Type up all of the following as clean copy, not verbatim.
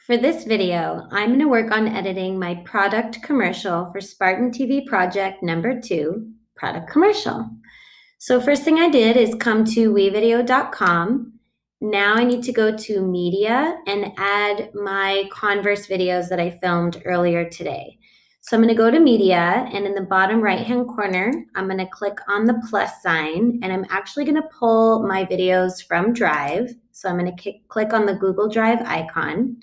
For this video, I'm going to work on editing my product commercial for Spartan TV project number 2, product commercial. So first thing I did is come to WeVideo.com. Now I need to go to media and add my Converse videos that I filmed earlier today. So I'm going to go to media, and in the bottom right-hand corner, I'm going to click on the plus sign, and I'm actually going to pull my videos from Drive. So I'm going to click on the Google Drive icon.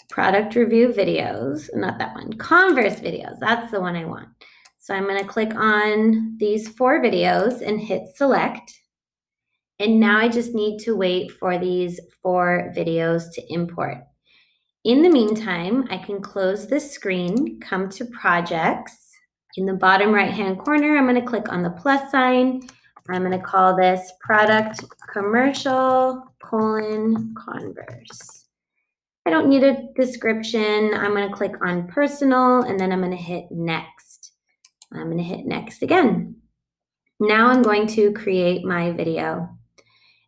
Product review videos, not that one, Converse videos, that's the one I want. So I'm going to click on these 4 videos and hit select. And now I just need to wait for these 4 videos to import. In the meantime, I can close this screen, come to projects. In the bottom right-hand corner, I'm going to click on the plus sign. I'm going to call this product commercial Converse. I don't need a description. I'm going to click on personal, and then I'm going to hit next. I'm going to hit next again. Now I'm going to create my video.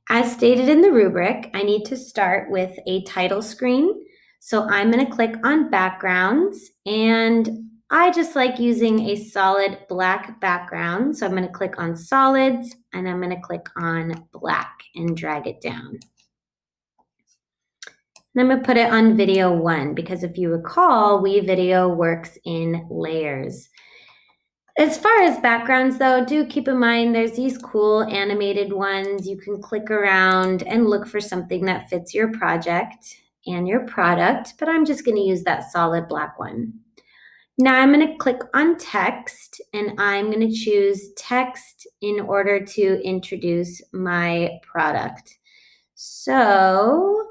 As stated in the rubric, I need to start with a title screen. So I'm going to click on backgrounds, and I just like using a solid black background. So I'm going to click on solids, and I'm going to click on black and drag it down. And I'm going to put it on video 1 because if you recall, WeVideo works in layers. As far as backgrounds though, do keep in mind there's these cool animated ones. You can click around and look for something that fits your project and your product, but I'm just going to use that solid black one. Now I'm going to click on text, and I'm going to choose text in order to introduce my product. So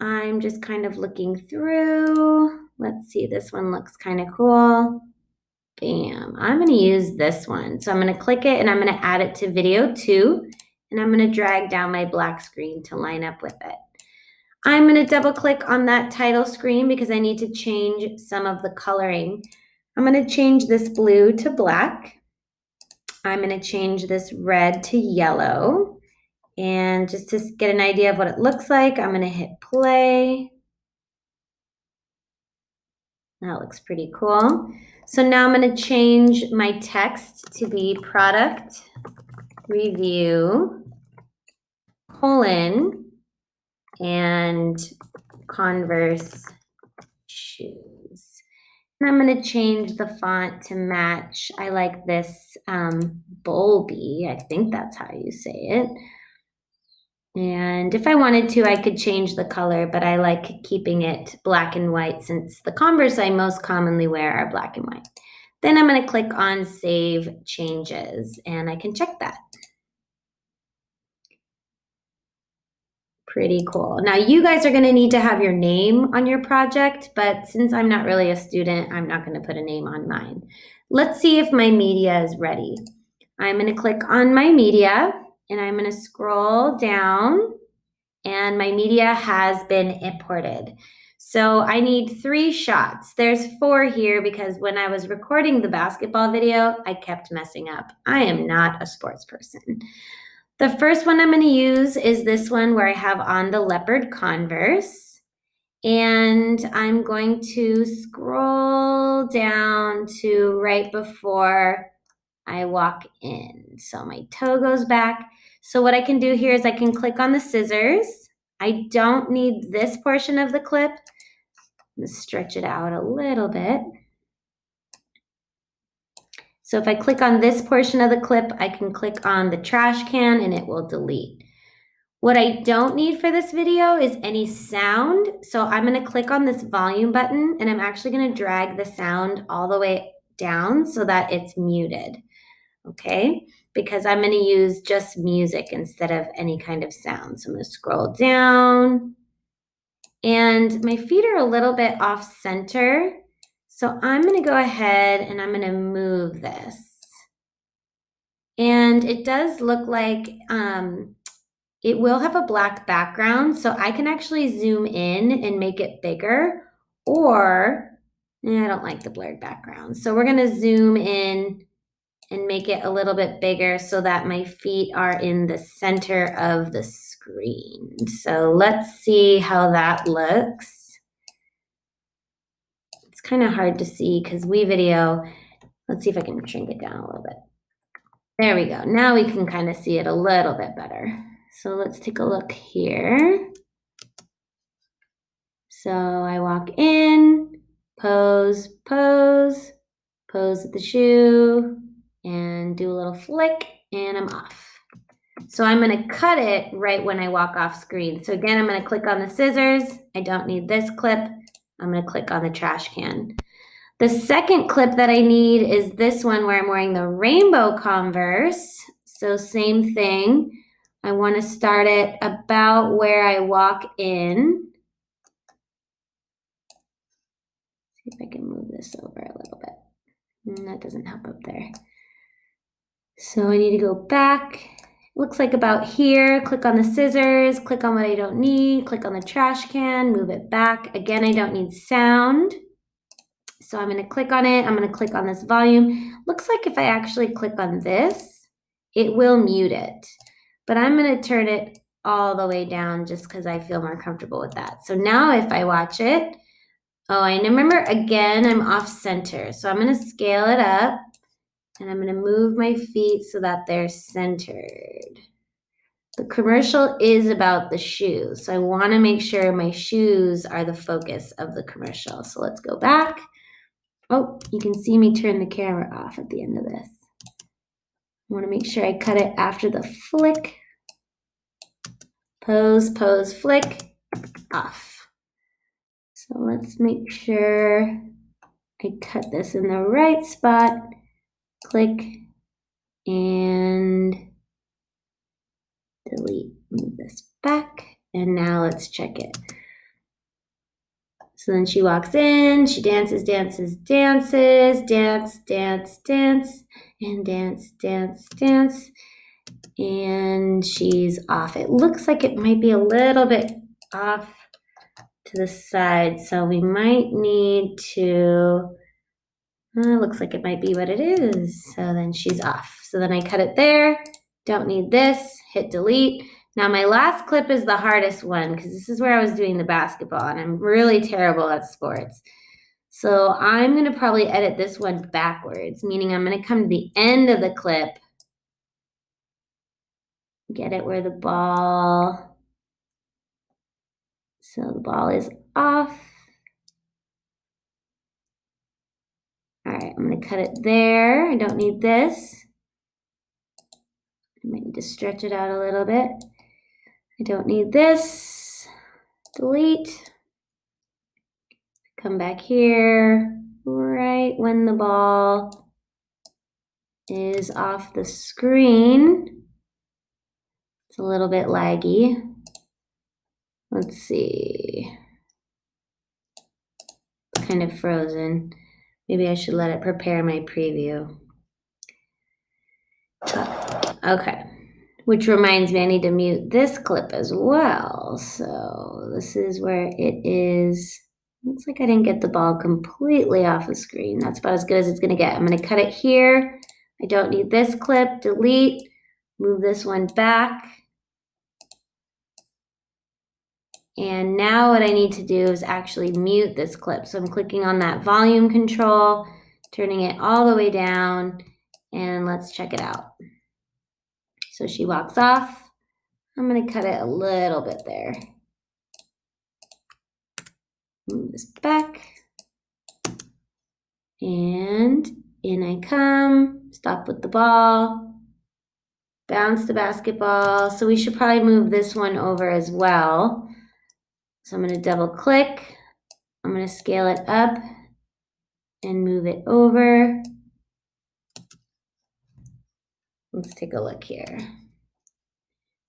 I'm just kind of looking through. Let's see, this one looks kind of cool. Bam, I'm going to use this one. So I'm going to click it, and I'm going to add it to video 2, and I'm going to drag down my black screen to line up with it. I'm going to double click on that title screen because I need to change some of the coloring. I'm going to change this blue to black. I'm going to change this red to yellow. And just to get an idea of what it looks like, I'm going to hit play. That looks pretty cool. So now I'm going to change my text to be product review and Converse shoes. And I'm going to change the font to match. I like this Bolby. I think that's how you say it. And if I wanted to, I could change the color, but I like keeping it black and white since the Converse I most commonly wear are black and white. Then I'm going to click on Save Changes, and I can check that. Pretty cool. Now, you guys are going to need to have your name on your project, but since I'm not really a student, I'm not going to put a name on mine. Let's see if my media is ready. I'm going to click on my media, and I'm going to scroll down, and my media has been imported. So I need 3 shots. There's 4 here because when I was recording the basketball video, I kept messing up. I am not a sports person. The first one I'm going to use is this one where I have on the leopard Converse. And I'm going to scroll down to right before I walk in. So my toe goes back. So what I can do here is I can click on the scissors. I don't need this portion of the clip. I'm going to stretch it out a little bit. So if I click on this portion of the clip, I can click on the trash can and it will delete. What I don't need for this video is any sound. So I'm going to click on this volume button, and I'm actually going to drag the sound all the way down so that it's muted. Okay, because I'm going to use just music instead of any kind of sound. So I'm going to scroll down, and my feet are a little bit off center. So I'm going to go ahead and I'm going to move this. And it does look like it will have a black background. So I can actually zoom in and make it bigger, or I don't like the blurred background. So we're going to zoom in and make it a little bit bigger so that my feet are in the center of the screen. So let's see how that looks. kind of hard to see because WeVideo, let's see if I can shrink it down a little bit. There we go. Now we can kind of see it a little bit better. So let's take a look here. So I walk in, pose, pose, pose at the shoe, and do a little flick, and I'm off. So I'm going to cut it right when I walk off screen. So again, I'm going to click on the scissors. I don't need this clip. I'm going to click on the trash can. The second clip that I need is this one where I'm wearing the rainbow Converse. So same thing. I want to start it about where I walk in. See if I can move this over a little bit. That doesn't help up there. So I need to go back. Looks like about here. Click on the scissors, click on what I don't need, click on the trash can, move it back. Again, I don't need sound. So I'm going to click on it. I'm going to click on this volume. Looks like if I actually click on this, it will mute it. But I'm going to turn it all the way down just because I feel more comfortable with that. So now if I watch it, oh, and remember, again, I'm off center. So I'm going to scale it up. And I'm going to move my feet so that they're centered. The commercial is about the shoes. So I want to make sure my shoes are the focus of the commercial. So let's go back. Oh, you can see me turn the camera off at the end of this. I want to make sure I cut it after the flick. Pose, pose, flick, off. So let's make sure I cut this in the right spot. Click and delete, move this back, and now let's check it. So then she walks in, she dances, dances, dances, dance, dance, dance, and dance, dance, dance, and she's off. It looks like it might be a little bit off to the side, so we might need to, looks like it might be what it is. So then she's off. So then I cut it there. Don't need this, hit delete. Now my last clip is the hardest one because this is where I was doing the basketball and I'm really terrible at sports. So I'm going to probably edit this one backwards, meaning I'm going to come to the end of the clip, get it where the ball, so the ball is off. All right, I'm going to cut it there. I don't need this. I might need to stretch it out a little bit. I don't need this. Delete. Come back here right when the ball is off the screen. It's a little bit laggy. Let's see. It's kind of frozen. Maybe I should let it prepare my preview. Okay. Which reminds me, I need to mute this clip as well. So this is where it is. Looks like I didn't get the ball completely off the screen. That's about as good as it's going to get. I'm going to cut it here. I don't need this clip. Delete. Move this one back. And now what I need to do is actually mute this clip. So I'm clicking on that volume control, turning it all the way down, and let's check it out. So she walks off. I'm going to cut it a little bit there. Move this back. And in I come. Stop with the ball. Bounce the basketball. So we should probably move this one over as well. So I'm going to double click. I'm going to scale it up and move it over. Let's take a look here.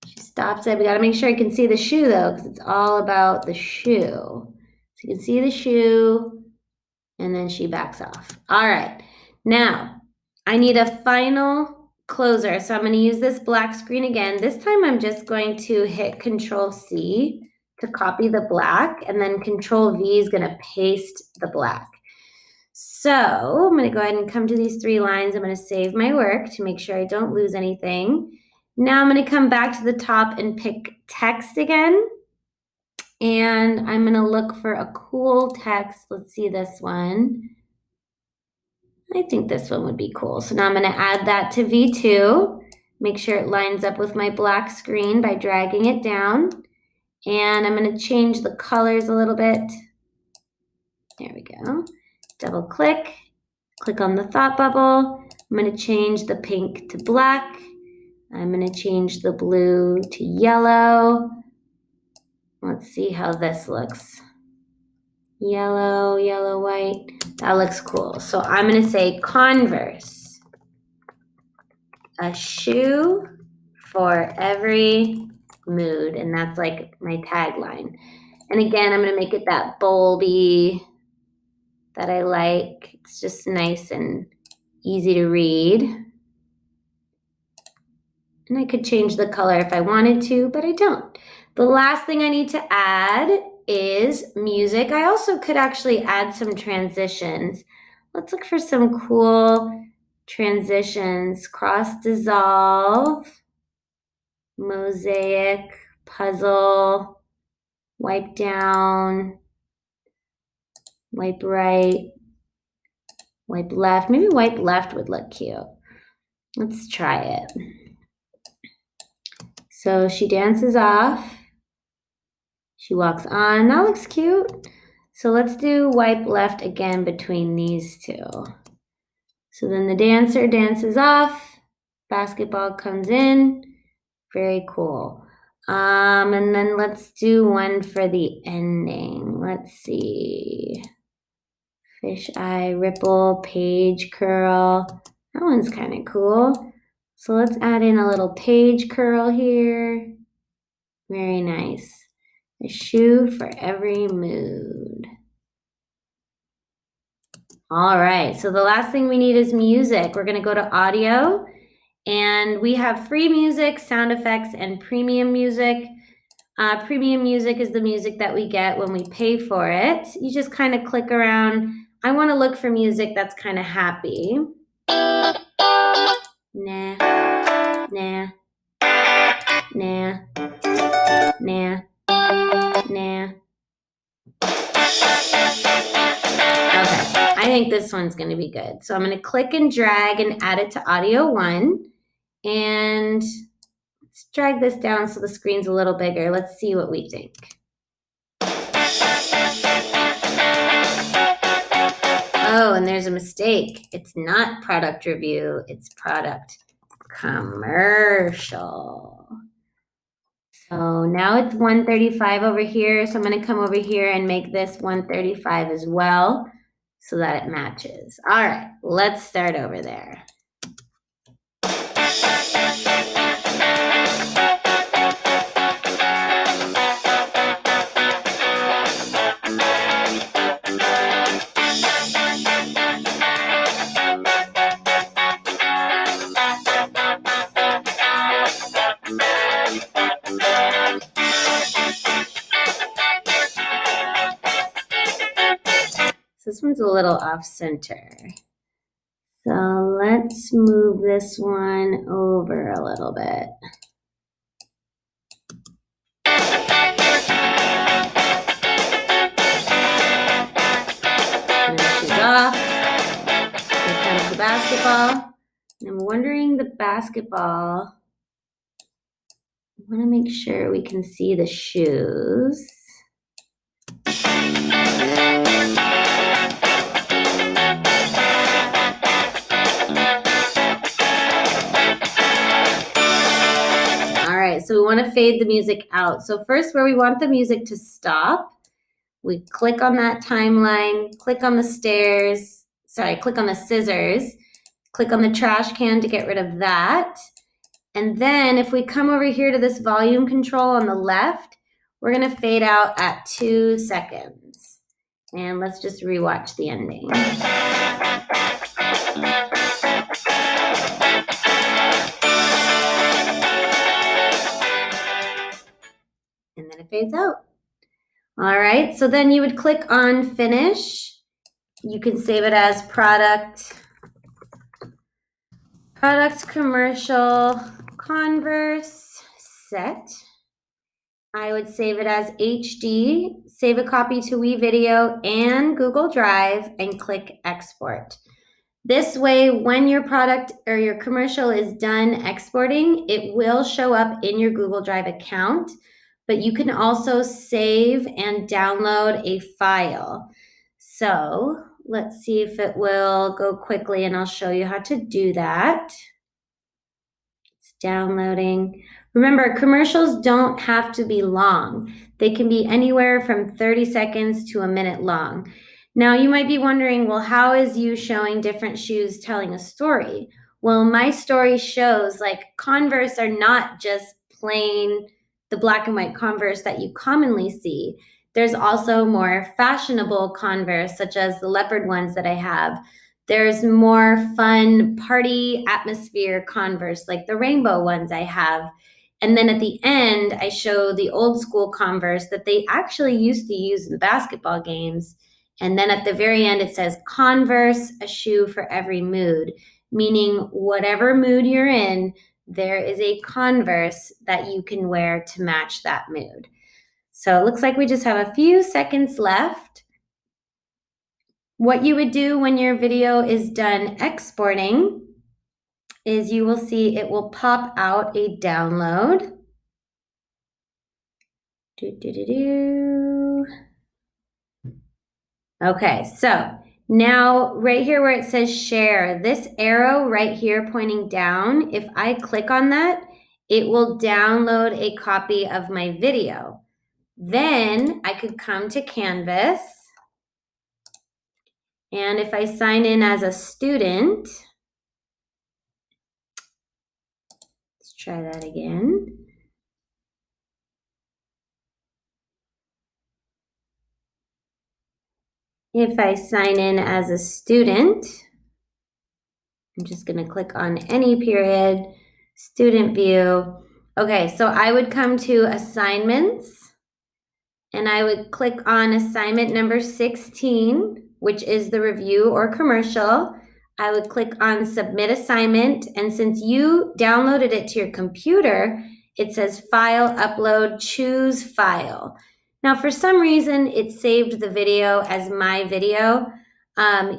She stops it. We got to make sure I can see the shoe though, because it's all about the shoe. So you can see the shoe, and then she backs off. All right. Now, I need a final closer. So I'm going to use this black screen again. This time I'm just going to hit Control C to copy the black, and then Control V is going to paste the black. So I'm going to go ahead and come to these three lines. I'm going to save my work to make sure I don't lose anything. Now I'm going to come back to the top and pick text again. And I'm gonna look for a cool text. Let's see this one. I think this one would be cool. So now I'm gonna add that to V2. Make sure it lines up with my black screen by dragging it down. And I'm gonna change the colors a little bit. There we go. Double click, click on the thought bubble. I'm gonna change the pink to black. I'm gonna change the blue to yellow. Let's see how this looks. Yellow, yellow, white. That looks cool. So I'm gonna say Converse, a shoe for every mood. And that's like my tagline. And again, I'm gonna make it that bulby that I like. It's just nice and easy to read. And I could change the color if I wanted to, but I don't. The last thing I need to add is music. I also could actually add some transitions. Let's look for some cool transitions. Cross dissolve, mosaic, puzzle, wipe down, wipe right, wipe left. Maybe wipe left would look cute. Let's try it. So she dances off. She walks on. That looks cute. So let's do wipe left again between these two. So then the dancer dances off. Basketball comes in. Very cool. And then let's do one for the ending. Let's see. Fish eye, ripple, page curl. That one's kind of cool. So let's add in a little page curl here. Very nice. A shoe for every mood. All right, so the last thing we need is music. We're gonna go to audio, and we have free music, sound effects, and premium music. Premium music is the music that we get when we pay for it. You just kind of click around. I wanna look for music that's kind of happy. Nah, nah, nah, nah, nah. Okay, I think this one's gonna be good. So I'm gonna click and drag and add it to audio 1. And let's drag this down so the screen's a little bigger. Let's see what we think. Oh, and there's a mistake. It's not product review, it's product commercial. So now it's 135 over here. So I'm gonna come over here and make this 135 as well so that it matches. All right, let's start over there. So this one's a little off center. So let's move this one over a little bit. Finishes off. Here comes the basketball. And I'm wondering the basketball. I want to make sure we can see the shoes. All right, so we want to fade the music out. So first, where we want the music to stop, we click on that timeline, click on the stairs, click on the scissors, click on the trash can to get rid of that. And then if we come over here to this volume control on the left, we're gonna fade out at 2 seconds. And let's just rewatch the ending. And then it fades out. All right, so then you would click on finish. You can save it as product commercial Converse set. I would save it as HD, save a copy to WeVideo and Google Drive, and click export. This way, when your product or your commercial is done exporting, it will show up in your Google Drive account, but you can also save and download a file. So let's see if it will go quickly, and I'll show you how to do that. It's downloading. Remember, commercials don't have to be long. They can be anywhere from 30 seconds to a minute long. Now, you might be wondering, well, how is you showing different shoes telling a story? Well, my story shows like Converse are not just plain the black and white Converse that you commonly see. There's also more fashionable Converse, such as the leopard ones that I have. There's more fun party atmosphere Converse, like the rainbow ones I have. And then at the end, I show the old school Converse that they actually used to use in basketball games. And then at the very end, it says Converse, a shoe for every mood, meaning whatever mood you're in, there is a Converse that you can wear to match that mood. So it looks like we just have a few seconds left. What you would do when your video is done exporting is you will see it will pop out a download. Okay, so now right here where it says share, this arrow right here pointing down, if I click on that, it will download a copy of my video. Then I could come to Canvas, and if I sign in as a student, let's try that again. If I sign in as a student, I'm just going to click on any period, student view. Okay, so I would come to assignments, and I would click on assignment number 16, which is the review or commercial. I would click on submit assignment, and since you downloaded it to your computer, it says file, upload, choose file. Now, for some reason, it saved the video as my video.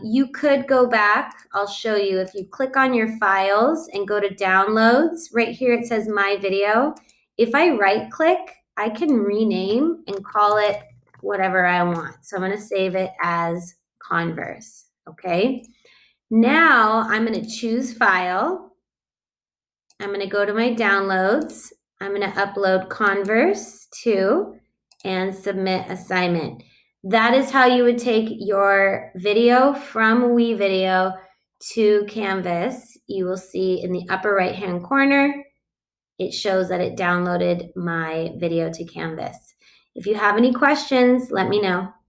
You could go back. I'll show you. If you click on your files and go to downloads, right here it says my video. If I right click, I can rename and call it whatever I want. So I'm going to save it as Converse. Okay. Now I'm going to choose file. I'm going to go to my downloads. I'm going to upload Converse to and submit assignment. That is how you would take your video from WeVideo to Canvas. You will see in the upper right hand corner, it shows that it downloaded my video to Canvas. If you have any questions, let me know.